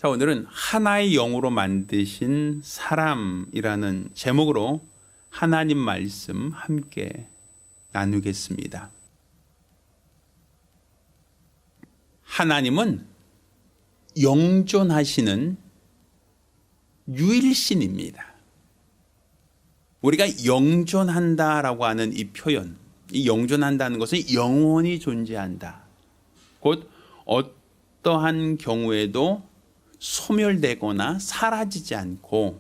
자, 오늘은 하나의 영으로 만드신 사람이라는 제목으로 하나님 말씀 함께 나누겠습니다. 하나님은 영존하시는 유일신입니다. 우리가 영존한다라고 하는 이 표현, 이 영존한다는 것은 영원히 존재한다. 곧 어떠한 경우에도 소멸되거나 사라지지 않고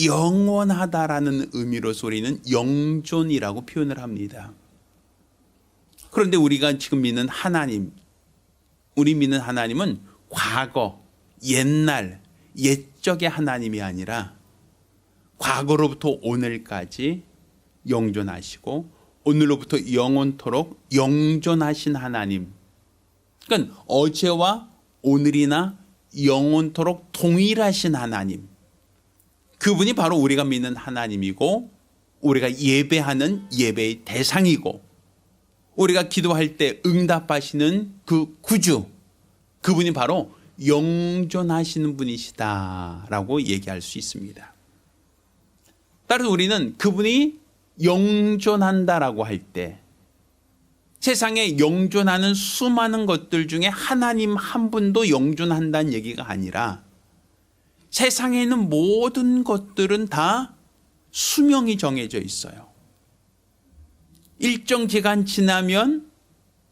영원하다라는 의미로서 우리는 영존이라고 표현을 합니다. 그런데 우리가 지금 믿는 하나님, 우리 믿는 하나님은 과거, 옛날, 옛적의 하나님이 아니라 과거로부터 오늘까지 영존하시고 오늘로부터 영원토록 영존하신 하나님. 그러니까 어제와 오늘이나 영원토록 동일하신 하나님. 그분이 바로 우리가 믿는 하나님이고 우리가 예배하는 예배의 대상이고 우리가 기도할 때 응답하시는 그 구주. 그분이 바로 영존하시는 분이시다라고 얘기할 수 있습니다. 따라서 우리는 그분이 영존한다라고 할 때 세상에 영존하는 수많은 것들 중에 하나님 한 분도 영존한다는 얘기가 아니라 세상에 있는 모든 것들은 다 수명이 정해져 있어요. 일정 기간 지나면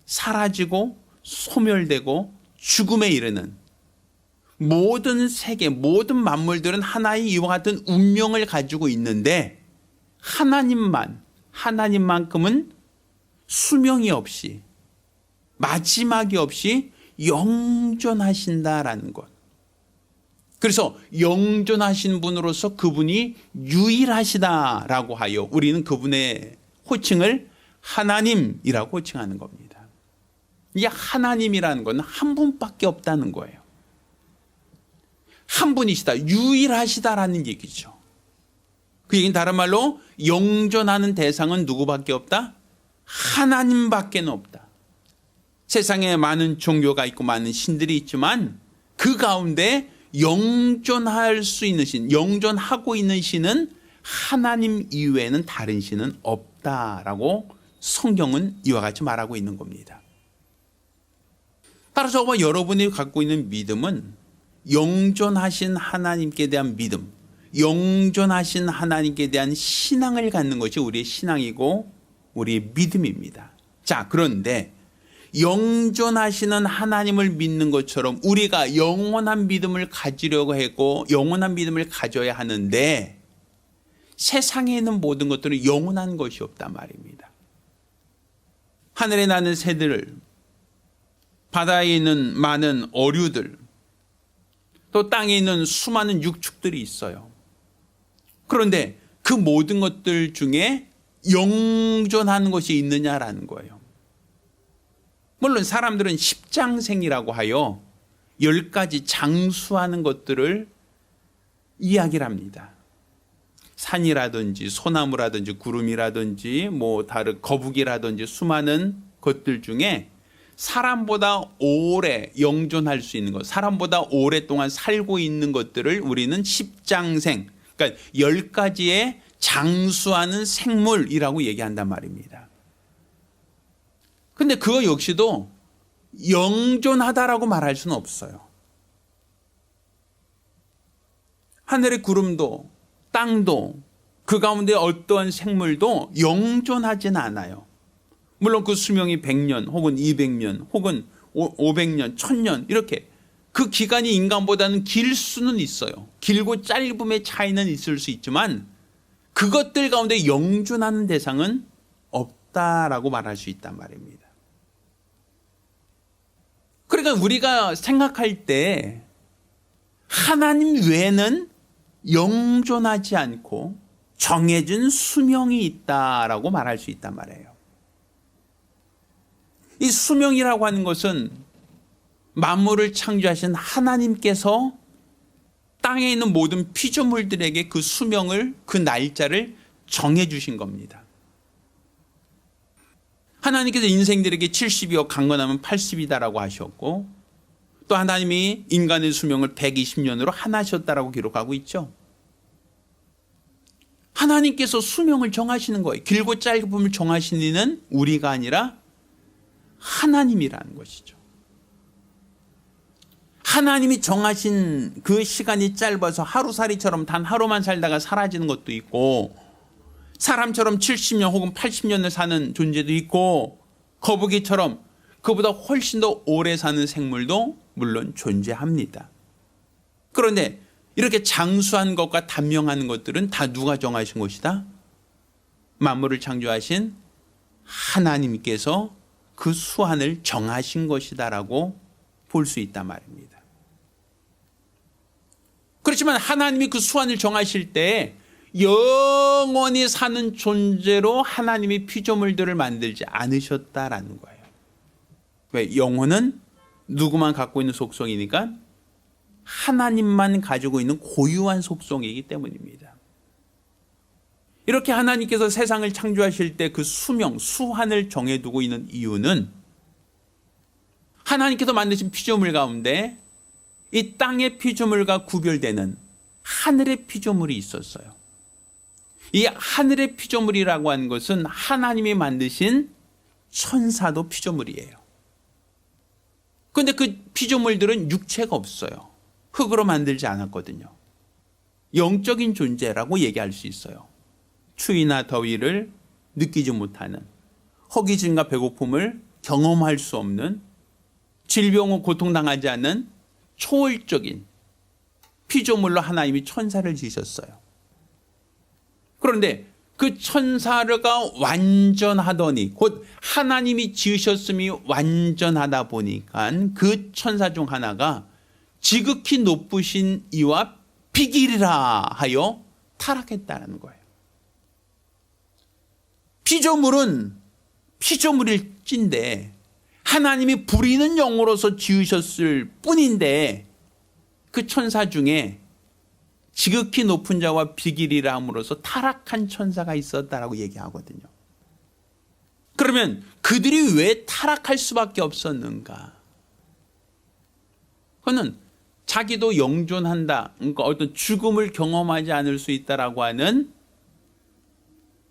사라지고 소멸되고 죽음에 이르는 모든 세계, 모든 만물들은 하나의 이와 같은 운명을 가지고 있는데 하나님만큼은 수명이 없이 마지막이 없이 영존하신다라는 것. 그래서 영존하신 분으로서 그분이 유일하시다라고 하여 우리는 그분의 호칭을 하나님이라고 호칭하는 겁니다. 이 하나님이라는 건 한 분밖에 없다는 거예요. 한 분이시다, 유일하시다라는 얘기죠. 그 얘기는 다른 말로 영존하는 대상은 누구밖에 없다? 하나님밖에 없다. 세상에 많은 종교가 있고 많은 신들이 있지만 그 가운데 영존할 수 있는 신, 영존하고 있는 신은 하나님 이외에는 다른 신은 없다라고 성경은 이와 같이 말하고 있는 겁니다. 따라서 저와 여러분이 갖고 있는 믿음은 영존하신 하나님께 대한 믿음, 영존하신 하나님께 대한 신앙을 갖는 것이 우리의 신앙이고 우리의 믿음입니다. 자, 그런데 영존하시는 하나님을 믿는 것처럼 우리가 영원한 믿음을 가지려고 하고 영원한 믿음을 가져야 하는데 세상에 있는 모든 것들은 영원한 것이 없단 말입니다. 하늘에 나는 새들, 바다에 있는 많은 어류들, 또 땅에 있는 수많은 육축들이 있어요. 그런데 그 모든 것들 중에 영존하는 것이 있느냐라는 거예요. 물론 사람들은 십장생이라고 하여 10가지 장수하는 것들을 이야기를 합니다. 산이라든지 소나무라든지 구름이라든지 다른 거북이라든지 수많은 것들 중에 사람보다 오래 영존할 수 있는 것, 사람보다 오랫동안 살고 있는 것들을 우리는 십장생, 그러니까 10가지의 장수하는 생물이라고 얘기한단 말입니다. 근데 그거 역시도 영존하다라고 말할 수는 없어요. 하늘의 구름도 땅도 그 가운데 어떠한 생물도 영존하지는 않아요. 물론 그 수명이 100년 혹은 200년 혹은 500년, 1000년 이렇게 그 기간이 인간보다는 길 수는 있어요. 길고 짧음의 차이는 있을 수 있지만 그것들 가운데 영존하는 대상은 없다라고 말할 수 있단 말입니다. 그러니까 우리가 생각할 때 하나님 외에는 영존하지 않고 정해진 수명이 있다라고 말할 수 있단 말이에요. 이 수명이라고 하는 것은 만물을 창조하신 하나님께서 땅에 있는 모든 피조물들에게 그 수명을, 그 날짜를 정해주신 겁니다. 하나님께서 인생들에게 70이요 강건하면 80이다라고 하셨고 또 하나님이 인간의 수명을 120년으로 하나셨다라고 기록하고 있죠. 하나님께서 수명을 정하시는 거예요. 길고 짧음을 정하시는 이는 우리가 아니라 하나님이라는 것이죠. 하나님이 정하신 그 시간이 짧아서 하루살이처럼 단 하루만 살다가 사라지는 것도 있고, 사람처럼 70년 혹은 80년을 사는 존재도 있고, 거북이처럼 그보다 훨씬 더 오래 사는 생물도 물론 존재합니다. 그런데 이렇게 장수한 것과 단명한 것들은 다 누가 정하신 것이다? 만물을 창조하신 하나님께서 그 수한을 정하신 것이다라고 볼 수 있단 말입니다. 그렇지만 하나님이 그 수한을 정하실 때 영원히 사는 존재로 하나님이 피조물들을 만들지 않으셨다라는 거예요. 왜? 영혼은 누구만 갖고 있는 속성이니까 하나님만 가지고 있는 고유한 속성이기 때문입니다. 이렇게 하나님께서 세상을 창조하실 때 그 수명, 수한을 정해두고 있는 이유는 하나님께서 만드신 피조물 가운데 이 땅의 피조물과 구별되는 하늘의 피조물이 있었어요. 이 하늘의 피조물이라고 하는 것은 하나님이 만드신 천사도 피조물이에요. 그런데 그 피조물들은 육체가 없어요. 흙으로 만들지 않았거든요. 영적인 존재라고 얘기할 수 있어요. 추위나 더위를 느끼지 못하는, 허기짐과 배고픔을 경험할 수 없는, 질병 고통당하지 않는 초월적인 피조물로 하나님이 천사를 지으셨어요. 그런데 그 천사가 완전하더니, 곧 하나님이 지으셨음이 완전하다 보니까 그 천사 중 하나가 지극히 높으신 이와 비길이라 하여 타락했다는 거예요. 피조물은 피조물일진데 하나님이 부리는 영으로서 지으셨을 뿐인데, 그 천사 중에 지극히 높은 자와 비길이라 함으로써 타락한 천사가 있었다라고 얘기하거든요. 그러면 그들이 왜 타락할 수밖에 없었는가? 그는 자기도 영존한다, 그러니까 어떤 죽음을 경험하지 않을 수 있다라고 하는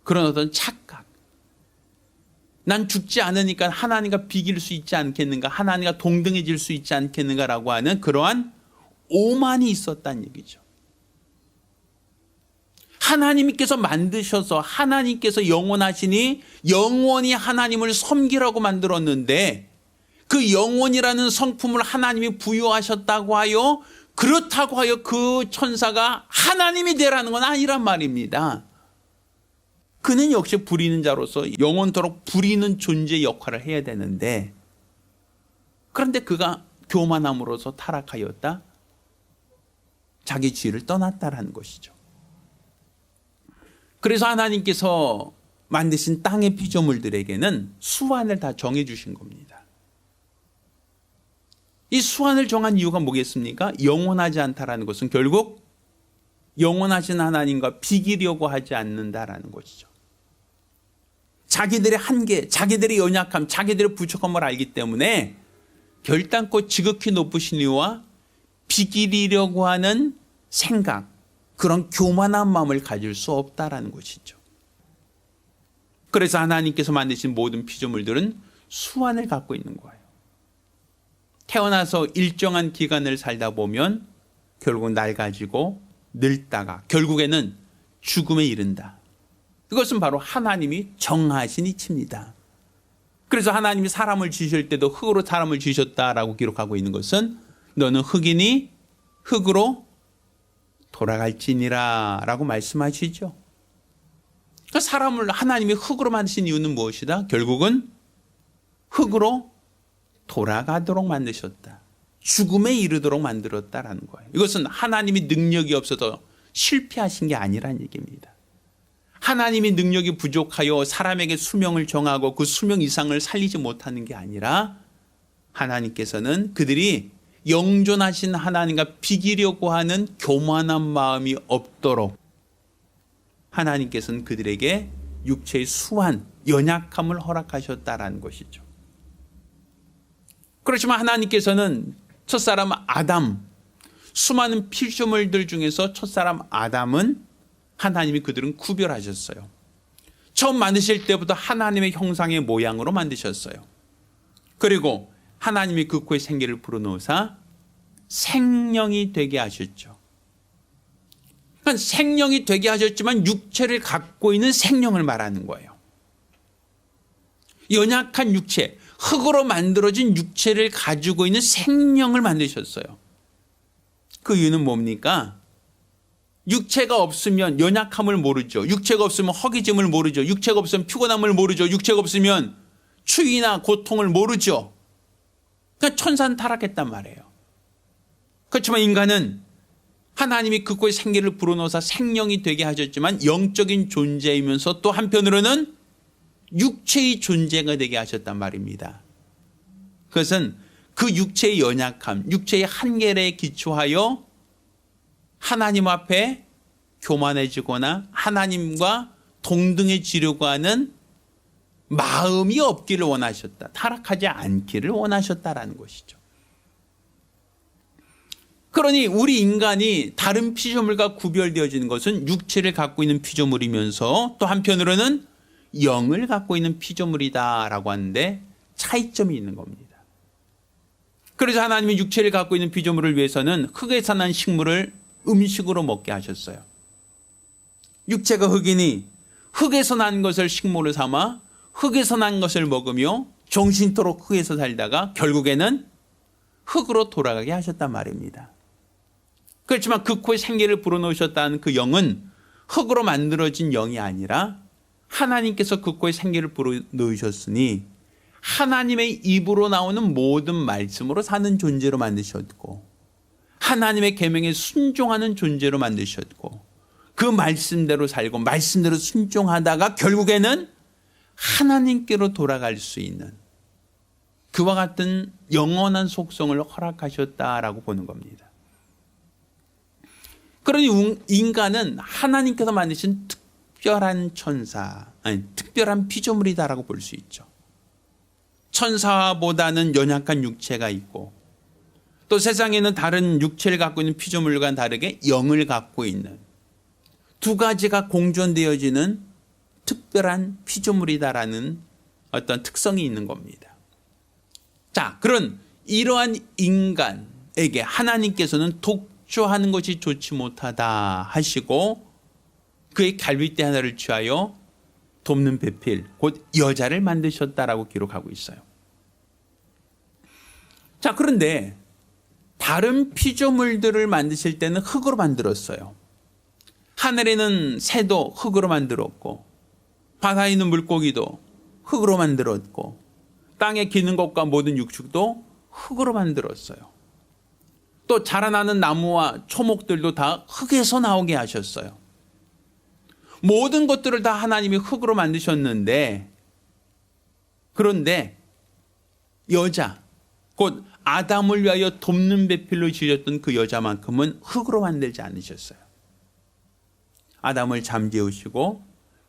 그런 어떤 착각. 난 죽지 않으니까 하나님과 비길 수 있지 않겠는가, 하나님과 동등해질 수 있지 않겠는가라고 하는 그러한 오만이 있었다는 얘기죠. 하나님께서 만드셔서 하나님께서 영원하시니 영원히 하나님을 섬기라고 만들었는데, 그 영원이라는 성품을 하나님이 부여하셨다고 하여, 그렇다고 하여 그 천사가 하나님이 되라는 건 아니란 말입니다. 그는 역시 부리는 자로서 영원토록 부리는 존재 역할을 해야 되는데, 그런데 그가 교만함으로써 타락하였다, 자기 지위를 떠났다라는 것이죠. 그래서 하나님께서 만드신 땅의 피조물들에게는 수완을 다 정해주신 겁니다. 이 수완을 정한 이유가 뭐겠습니까? 영원하지 않다라는 것은 결국 영원하신 하나님과 비기려고 하지 않는다라는 것이죠. 자기들의 한계, 자기들의 연약함, 자기들의 부족함을 알기 때문에 결단코 지극히 높으신 이와 비기려고 하는 생각, 그런 교만한 마음을 가질 수 없다라는 것이죠. 그래서 하나님께서 만드신 모든 피조물들은 수완을 갖고 있는 거예요. 태어나서 일정한 기간을 살다 보면 결국 낡아지고 늙다가 결국에는 죽음에 이른다. 이것은 바로 하나님이 정하신 이치입니다. 그래서 하나님이 사람을 지으실 때도 흙으로 사람을 지으셨다라고 기록하고 있는 것은 너는 흙이니 흙으로 돌아갈지니라 라고 말씀하시죠. 그러니까 사람을 하나님이 흙으로 만드신 이유는 무엇이다? 결국은 흙으로 돌아가도록 만드셨다. 죽음에 이르도록 만들었다라는 거예요. 이것은 하나님이 능력이 없어서 실패하신 게 아니라는 얘기입니다. 하나님이 능력이 부족하여 사람에게 수명을 정하고 그 수명 이상을 살리지 못하는 게 아니라, 하나님께서는 그들이 영존하신 하나님과 비기려고 하는 교만한 마음이 없도록 하나님께서는 그들에게 육체의 수완, 연약함을 허락하셨다라는 것이죠. 그렇지만 하나님께서는 첫사람 아담, 수많은 피조물들 중에서 첫사람 아담은 하나님이 그들은 구별하셨어요. 처음 만드실 때부터 하나님의 형상의 모양으로 만드셨어요. 그리고 하나님이 그 코에 생기를 불어넣으사 생명이 되게 하셨죠. 그러니까 생명이 되게 하셨지만 육체를 갖고 있는 생명을 말하는 거예요. 연약한 육체, 흙으로 만들어진 육체를 가지고 있는 생명을 만드셨어요. 그 이유는 뭡니까? 육체가 없으면 연약함을 모르죠. 육체가 없으면 허기짐을 모르죠. 육체가 없으면 피곤함을 모르죠. 육체가 없으면 추위나 고통을 모르죠. 그러니까 천사는 타락했단 말이에요. 그렇지만 인간은 하나님이 그 코에 생기를 불어넣어서 생명이 되게 하셨지만 영적인 존재이면서 또 한편으로는 육체의 존재가 되게 하셨단 말입니다. 그것은 그 육체의 연약함, 육체의 한계에 기초하여 하나님 앞에 교만해지거나 하나님과 동등해지려고 하는 마음이 없기를 원하셨다. 타락하지 않기를 원하셨다라는 것이죠. 그러니 우리 인간이 다른 피조물과 구별되어지는 것은 육체를 갖고 있는 피조물이면서 또 한편으로는 영을 갖고 있는 피조물이다라고 하는데 차이점이 있는 겁니다. 그래서 하나님이 육체를 갖고 있는 피조물을 위해서는 흙에서 난 식물을 음식으로 먹게 하셨어요. 육체가 흙이니 흙에서 난 것을 식물로 삼아 흙에서 난 것을 먹으며 정신토록 흙에서 살다가 결국에는 흙으로 돌아가게 하셨단 말입니다. 그렇지만 그 코에 생기를 불어넣으셨다는 그 영은 흙으로 만들어진 영이 아니라 하나님께서 그 코에 생기를 불어넣으셨으니 하나님의 입으로 나오는 모든 말씀으로 사는 존재로 만드셨고 하나님의 계명에 순종하는 존재로 만드셨고 그 말씀대로 살고 말씀대로 순종하다가 결국에는 하나님께로 돌아갈 수 있는 그와 같은 영원한 속성을 허락하셨다라고 보는 겁니다. 그러니 인간은 하나님께서 만드신 특별한 천사, 아니 특별한 피조물이다라고 볼 수 있죠. 천사보다는 연약한 육체가 있고 또 세상에는 다른 육체를 갖고 있는 피조물과 다르게 영을 갖고 있는 두 가지가 공존되어지는 특별한 피조물이다라는 어떤 특성이 있는 겁니다. 자, 그런 이러한 인간에게 하나님께서는 독주하는 것이 좋지 못하다 하시고 그의 갈빗대 하나를 취하여 돕는 배필, 곧 여자를 만드셨다라고 기록하고 있어요. 자, 그런데 다른 피조물들을 만드실 때는 흙으로 만들었어요. 하늘에는 새도 흙으로 만들었고 바다에 있는 물고기도 흙으로 만들었고 땅에 기는 것과 모든 육축도 흙으로 만들었어요. 또 자라나는 나무와 초목들도 다 흙에서 나오게 하셨어요. 모든 것들을 다 하나님이 흙으로 만드셨는데 그런데 여자 곧 아담을 위하여 돕는 배필로 지으셨던 그 여자만큼은 흙으로 만들지 않으셨어요. 아담을 잠재우시고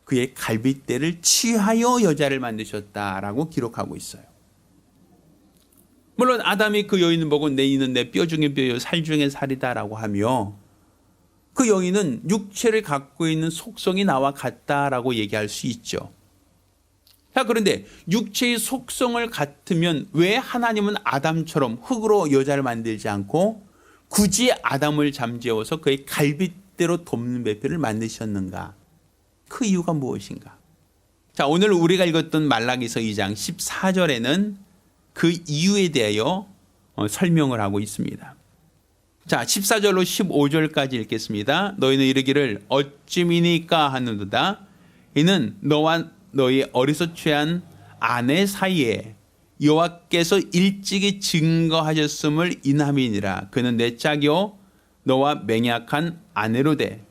그의 갈빗대를 취하여 여자를 만드셨다라고 기록하고 있어요. 물론 아담이 그 여인을 보고 내 이는 내 뼈 중에 뼈요 살 중에 살이다라고 하며 그 여인은 육체를 갖고 있는 속성이 나와 같다라고 얘기할 수 있죠. 자, 그런데 육체의 속성을 같으면 왜 하나님은 아담처럼 흙으로 여자를 만들지 않고 굳이 아담을 잠재워서 그의 갈빗대로 돕는 배필을 만드셨는가? 그 이유가 무엇인가? 자, 오늘 우리가 읽었던 말라기서 2장 14절에는 그 이유에 대하여 설명을 하고 있습니다. 자, 14절로 15절까지 읽겠습니다. 너희는 이르기를 어찌미니까 하는도다. 이는 너와 너희 어리서 취한 아내 사이에 여호와께서 일찍이 증거하셨음을 인함이니라. 그는 내 짝이요 너와 맹약한 아내로 돼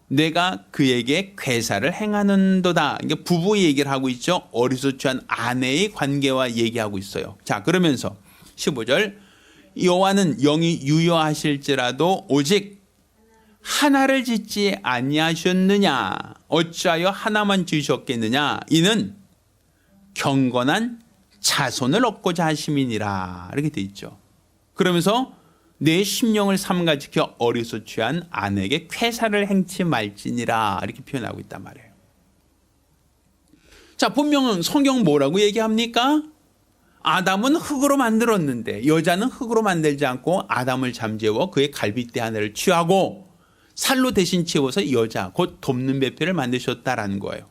내가 그에게 괴사를 행하는도다. 이게 부부 얘기를 하고 있죠. 어리서 취한 아내의 관계와 얘기하고 있어요. 자, 그러면서 15절 여호와는 영이 유효하실지라도 오직 하나를 짓지 아니하셨느냐? 어찌하여 하나만 지으셨겠느냐? 이는 경건한 자손을 얻고자 하심이니라. 이렇게 돼 있죠. 그러면서 내 심령을 삼가지켜 어리서 취한 아내에게 쾌사를 행치 말지니라 이렇게 표현하고 있단 말이에요. 자, 분명은 성경 뭐라고 얘기합니까? 아담은 흙으로 만들었는데 여자는 흙으로 만들지 않고 아담을 잠재워 그의 갈빗대 하나를 취하고 살로 대신 채워서 여자 곧 돕는 배필을 만드셨다라는 거예요.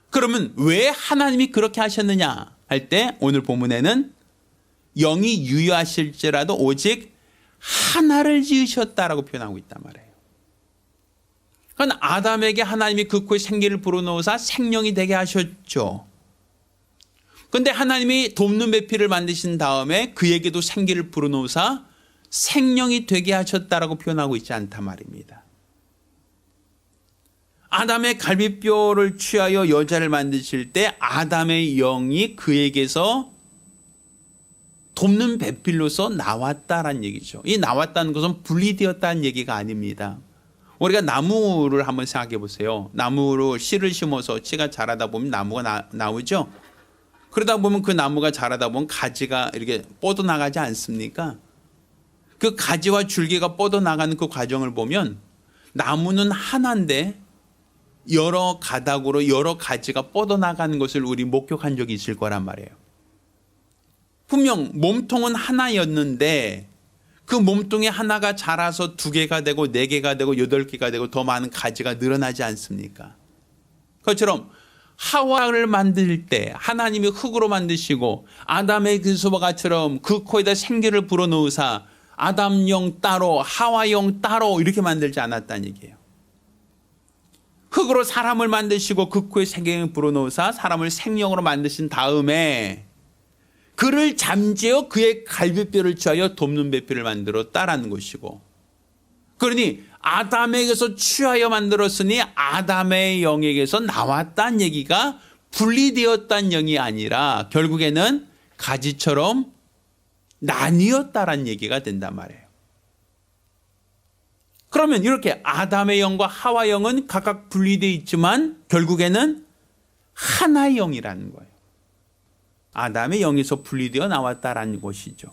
그러면 왜 하나님이 그렇게 하셨느냐 할 때 오늘 본문에는 영이 유효하실지라도 오직 하나를 지으셨다라고 표현하고 있단 말이에요. 그러니까 아담에게 하나님이 그 코에 생기를 불어넣으사 생명이 되게 하셨죠. 그런데 하나님이 돕는 배필을 만드신 다음에 그에게도 생기를 불어넣으사 생명이 되게 하셨다라고 표현하고 있지 않단 말입니다. 아담의 갈비뼈를 취하여 여자를 만드실 때 아담의 영이 그에게서 돕는 배필로서 나왔다라는 얘기죠. 이 나왔다는 것은 분리되었다는 얘기가 아닙니다. 우리가 나무를 한번 생각해 보세요. 나무로 씨를 심어서 씨가 자라다 보면 나무가 나오죠. 그러다 보면 그 나무가 자라다 보면 가지가 이렇게 뻗어나가지 않습니까? 그 가지와 줄기가 뻗어나가는 그 과정을 보면 나무는 하나인데 여러 가닥으로 여러 가지가 뻗어나가는 것을 우리 목격한 적이 있을 거란 말이에요. 분명 몸통은 하나였는데 그 몸통이 하나가 자라서 2개가 되고 4개가 되고 8개가 되고 더 많은 가지가 늘어나지 않습니까? 그것처럼 하와를 만들 때 하나님이 흙으로 만드시고 아담의 그 수박아처럼 그 코에다 생기를 불어넣으사 아담 영 따로 하와 영 따로 이렇게 만들지 않았다는 얘기예요. 흙으로 사람을 만드시고 그 코에 생기를 불어넣으사 사람을 생명으로 만드신 다음에 그를 잠재어 그의 갈비뼈를 취하여 돕는 배필을 만들었다라는 것이고, 그러니 아담에게서 취하여 만들었으니 아담의 영에게서 나왔다는 얘기가 분리되었다는 영이 아니라 결국에는 가지처럼 나뉘었다라는 얘기가 된단 말이에요. 그러면 이렇게 아담의 영과 하와 영은 각각 분리되어 있지만 결국에는 하나의 영이라는 거예요. 아담의 영에서 분리되어 나왔다라는 것이죠.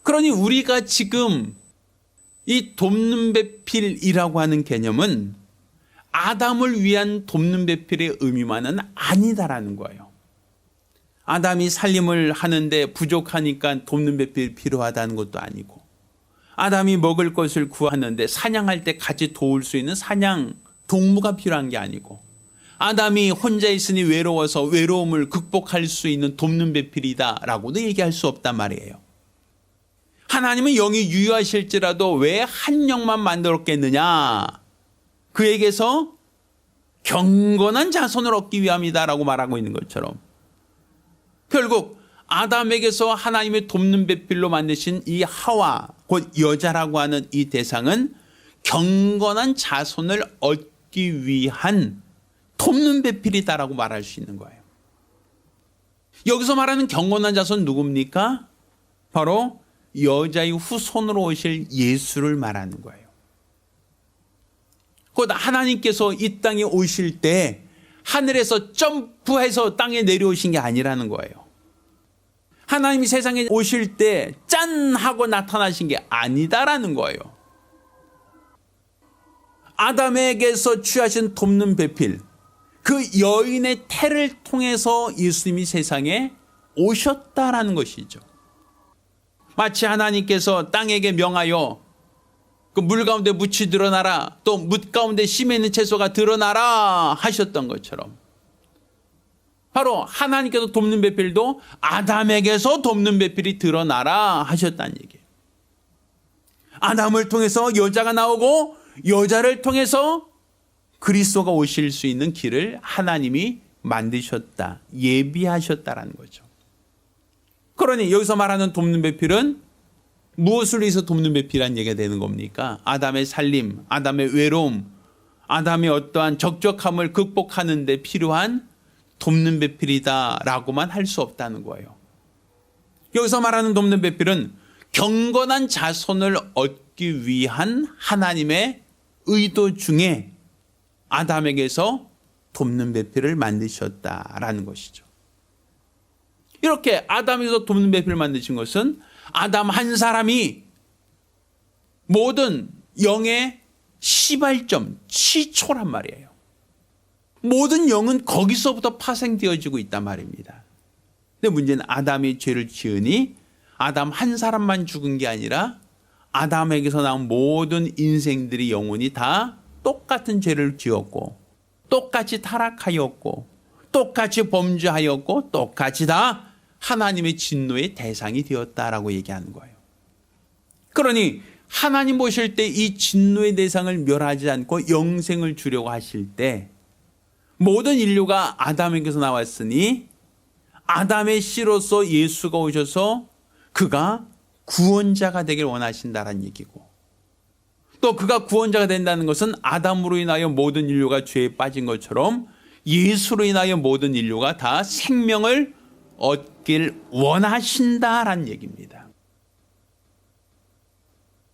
그러니 우리가 지금 이 돕는 배필이라고 하는 개념은 아담을 위한 돕는 배필의 의미만은 아니다라는 거예요. 아담이 살림을 하는데 부족하니까 돕는 배필이 필요하다는 것도 아니고, 아담이 먹을 것을 구하는데 사냥할 때 같이 도울 수 있는 사냥 동무가 필요한 게 아니고, 아담이 혼자 있으니 외로워서 외로움을 극복할 수 있는 돕는 배필이다라고도 얘기할 수 없단 말이에요. 하나님은 영이 유효하실지라도 왜 한 영만 만들었겠느냐? 그에게서 경건한 자손을 얻기 위함이다라고 말하고 있는 것처럼 결국 아담에게서 하나님의 돕는 배필로 만드신 이 하와 곧 여자라고 하는 이 대상은 경건한 자손을 얻기 위한 돕는 배필이다라고 말할 수 있는 거예요. 여기서 말하는 경건한 자손 누굽니까? 바로 여자의 후손으로 오실 예수를 말하는 거예요. 곧 하나님께서 이 땅에 오실 때 하늘에서 점프해서 땅에 내려오신 게 아니라는 거예요. 하나님이 세상에 오실 때 짠 하고 나타나신 게 아니다라는 거예요. 아담에게서 취하신 돕는 배필, 그 여인의 태를 통해서 예수님이 세상에 오셨다라는 것이죠. 마치 하나님께서 땅에게 명하여 그 물 가운데 묻이 드러나라, 또 묻 가운데 심에 있는 채소가 드러나라 하셨던 것처럼 바로 하나님께서 돕는 배필도 아담에게서 돕는 배필이 드러나라 하셨다는 얘기예요. 아담을 통해서 여자가 나오고 여자를 통해서 그리스도가 오실 수 있는 길을 하나님이 만드셨다, 예비하셨다라는 거죠. 그러니 여기서 말하는 돕는 배필은 무엇을 위해서 돕는 배필이라는 얘기가 되는 겁니까? 아담의 살림, 아담의 외로움, 아담의 어떠한 적적함을 극복하는 데 필요한 돕는 배필이다라고만 할 수 없다는 거예요. 여기서 말하는 돕는 배필은 경건한 자손을 얻기 위한 하나님의 의도 중에 아담에게서 돕는 배필을 만드셨다라는 것이죠. 이렇게 아담에게서 돕는 배필을 만드신 것은 아담 한 사람이 모든 영의 시발점, 시초란 말이에요. 모든 영은 거기서부터 파생되어지고 있단 말입니다. 근데 문제는 아담이 죄를 지으니 아담 한 사람만 죽은 게 아니라 아담에게서 나온 모든 인생들이 영혼이 다 똑같은 죄를 지었고 똑같이 타락하였고 똑같이 범죄하였고 똑같이 다 하나님의 진노의 대상이 되었다라고 얘기하는 거예요. 그러니 하나님 보실 때 이 진노의 대상을 멸하지 않고 영생을 주려고 하실 때 모든 인류가 아담에게서 나왔으니 아담의 씨로서 예수가 오셔서 그가 구원자가 되길 원하신다는 얘기고, 또 그가 구원자가 된다는 것은 아담으로 인하여 모든 인류가 죄에 빠진 것처럼 예수로 인하여 모든 인류가 다 생명을 얻길 원하신다라는 얘기입니다.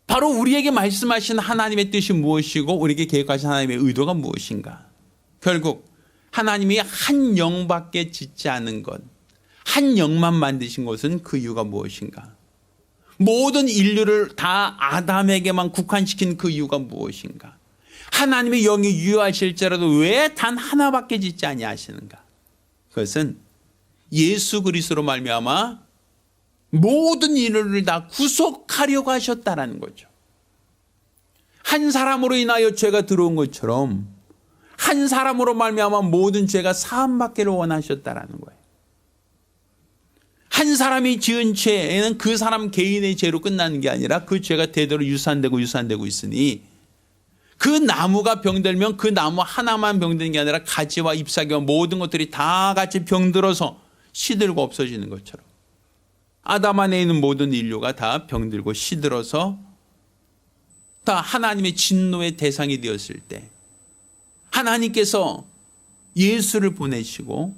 바로 우리에게 말씀하신 하나님의 뜻이 무엇이고 우리에게 계획하신 하나님의 의도가 무엇인가? 결국 하나님이 한 영밖에 짓지 않은 것, 한 영만 만드신 것은 그 이유가 무엇인가? 모든 인류를 다 아담에게만 국한시킨 그 이유가 무엇인가? 하나님의 영이 유효하실지라도 왜 단 하나밖에 짓지 아니하시는가? 그것은 예수 그리스도로 말미암아 모든 인류를 다 구속하려고 하셨다라는 거죠. 한 사람으로 인하여 죄가 들어온 것처럼 한 사람으로 말미암아 모든 죄가 사함받기를 원하셨다라는 거예요. 한 사람이 지은 죄에는 그 사람 개인의 죄로 끝나는 게 아니라 그 죄가 대대로 유산되고 있으니 그 나무가 병들면 그 나무 하나만 병드는 게 아니라 가지와 잎사귀와 모든 것들이 다 같이 병들어서 시들고 없어지는 것처럼 아담 안에 있는 모든 인류가 다 병들고 시들어서 다 하나님의 진노의 대상이 되었을 때 하나님께서 예수를 보내시고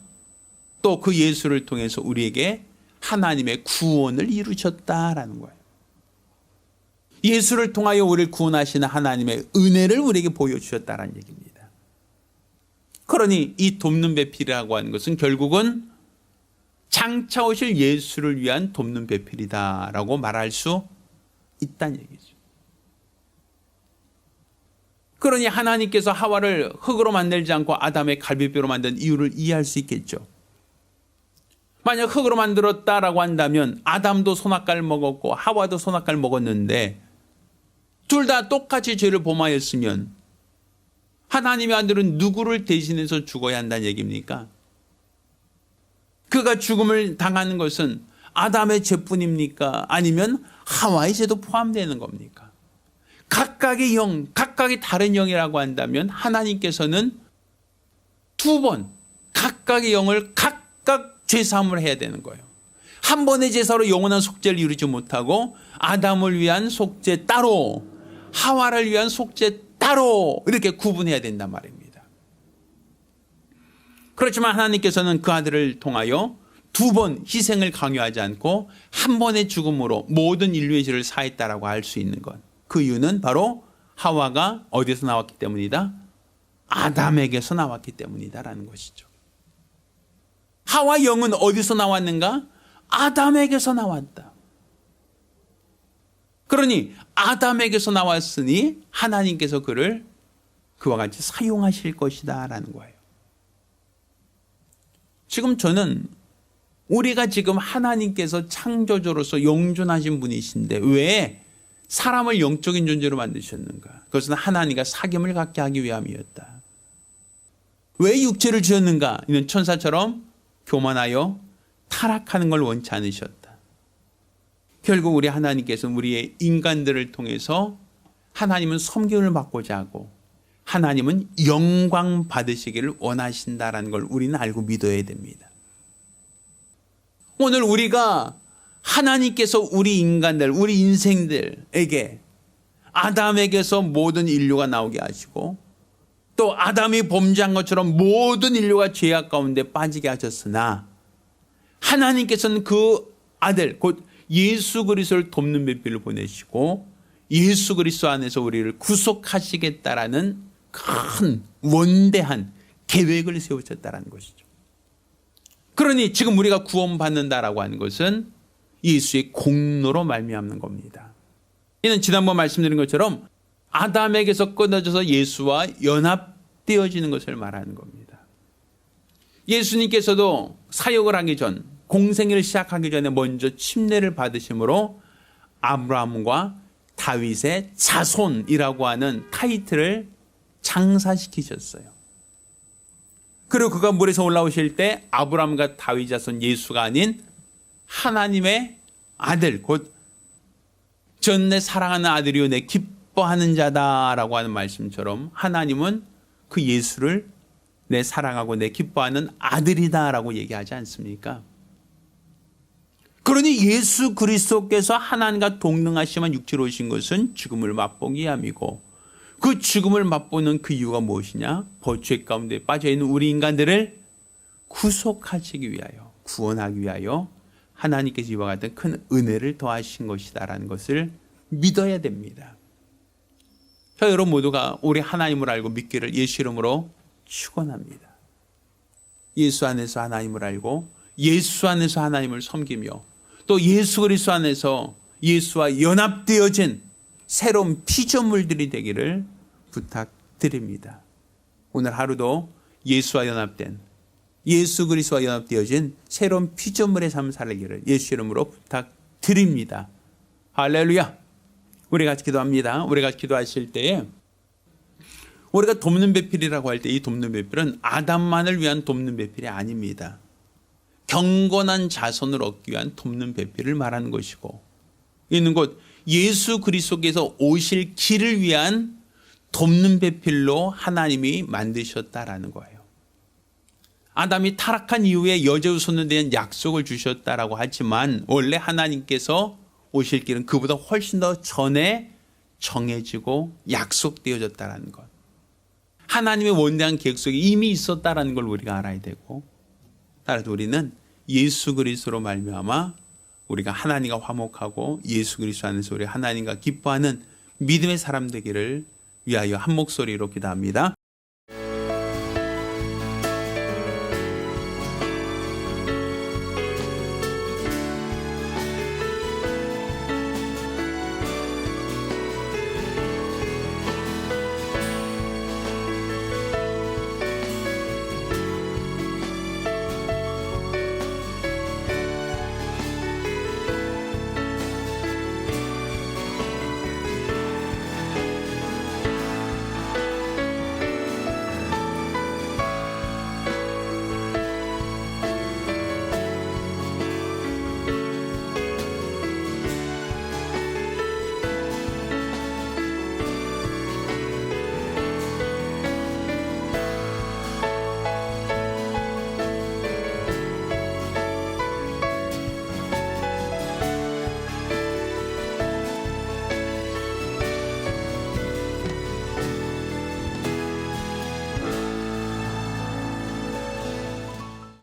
또 그 예수를 통해서 우리에게 하나님의 구원을 이루셨다라는 거예요. 예수를 통하여 우리를 구원하시는 하나님의 은혜를 우리에게 보여주셨다는 얘기입니다. 그러니 이 돕는 배필이라고 하는 것은 결국은 장차 오실 예수를 위한 돕는 배필이다라고 말할 수 있다는 얘기죠. 그러니 하나님께서 하와를 흙으로 만들지 않고 아담의 갈비뼈로 만든 이유를 이해할 수 있겠죠. 만약 흙으로 만들었다라고 한다면 아담도 손아까를 먹었고 하와도 손아까를 먹었는데 둘 다 똑같이 죄를 범하였으면 하나님의 아들은 누구를 대신해서 죽어야 한다는 얘기입니까? 그가 죽음을 당하는 것은 아담의 죄뿐입니까? 아니면 하와의 죄도 포함되는 겁니까? 각각의 영, 각각의 다른 영이라고 한다면 하나님께서는 두 번 각각의 영을 각각 죄사함을 해야 되는 거예요. 한 번의 제사로 영원한 속죄를 이루지 못하고 아담을 위한 속죄 따로, 하와를 위한 속죄 따로 이렇게 구분해야 된단 말입니다. 그렇지만 하나님께서는 그 아들을 통하여 두 번 희생을 강요하지 않고 한 번의 죽음으로 모든 인류의 죄를 사했다라고 할 수 있는 것. 그 이유는 바로 하와가 어디서 나왔기 때문이다? 아담에게서 나왔기 때문이다라는 것이죠. 하와 영은 어디서 나왔는가? 아담에게서 나왔다. 그러니 아담에게서 나왔으니 하나님께서 그를 그와 같이 사용하실 것이다 라는 거예요. 지금 저는 우리가 지금 하나님께서 창조주로서 영존하신 분이신데 왜 사람을 영적인 존재로 만드셨는가? 그것은 하나님과 사귐을 갖게 하기 위함이었다. 왜 육체를 주셨는가? 이는 천사처럼 교만하여 타락하는 걸 원치 않으셨다. 결국 우리 하나님께서는 우리의 인간들을 통해서 하나님은 섬김을 받고자 하고 하나님은 영광 받으시기를 원하신다라는 걸 우리는 알고 믿어야 됩니다. 오늘 우리가 하나님께서 우리 인간들, 우리 인생들에게 아담에게서 모든 인류가 나오게 하시고 또 아담이 범죄한 것처럼 모든 인류가 죄악 가운데 빠지게 하셨으나 하나님께서는 그 아들 곧 예수 그리스도를 돕는 배필을 보내시고 예수 그리스도 안에서 우리를 구속하시겠다라는 큰 원대한 계획을 세우셨다라는 것이죠. 그러니 지금 우리가 구원받는다라고 하는 것은 예수의 공로로 말미암는 겁니다. 이는 지난번 말씀드린 것처럼 아담에게서 끊어져서 예수와 연합되어지는 것을 말하는 겁니다. 예수님께서도 사역을 하기 전, 공생애를 시작하기 전에 먼저 침례를 받으심으로 아브라함과 다윗의 자손이라고 하는 타이틀을 장사시키셨어요. 그리고 그가 물에서 올라오실 때 아브라함과 다윗 자손 예수가 아닌 하나님의 아들, 곧 전 내 사랑하는 아들이요 내 기뻐하는 자다라고 하는 말씀처럼 하나님은 그 예수를 내 사랑하고 내 기뻐하는 아들이다라고 얘기하지 않습니까? 그러니 예수 그리스도께서 하나님과 동등하시만 육체로 오신 것은 죽음을 맛보기 위함이고, 그 죽음을 맛보는 그 이유가 무엇이냐? 죄 가운데 빠져있는 우리 인간들을 구속하시기 위하여, 구원하기 위하여 하나님께서 이와 같은 큰 은혜를 더하신 것이다라는 것을 믿어야 됩니다. 저 여러분 모두가 우리 하나님을 알고 믿기를 예수 이름으로 축원합니다. 예수 안에서 하나님을 알고 예수 안에서 하나님을 섬기며 또 예수 그리스도 안에서 예수와 연합되어진 새로운 피조물들이 되기를 부탁드립니다. 오늘 하루도 예수와 연합된, 예수 그리스도와 연합되어진 새로운 피조물의 삶을 살기를 예수 이름으로 부탁드립니다. 할렐루야. 우리 같이 기도합니다. 우리 같이 기도하실 때에 우리가 돕는 배필이라고 할 때 이 돕는 배필은 아담만을 위한 돕는 배필이 아닙니다. 경건한 자손을 얻기 위한 돕는 배필을 말하는 것이고, 이는 곧 예수 그리스도께서 오실 길을 위한 돕는 배필로 하나님이 만드셨다라는 거예요. 아담이 타락한 이후에 여자후손에 대한 약속을 주셨다라고 하지만 원래 하나님께서 오실 길은 그보다 훨씬 더 전에 정해지고 약속되어졌다라는 것. 하나님의 원대한 계획 속에 이미 있었다라는 걸 우리가 알아야 되고, 따라서 우리는 예수 그리스도로 말미암아 우리가 하나님과 화목하고 예수 그리스도 안에서 우리 하나님과 기뻐하는 믿음의 사람 되기를 위하여 한 목소리로 기도합니다.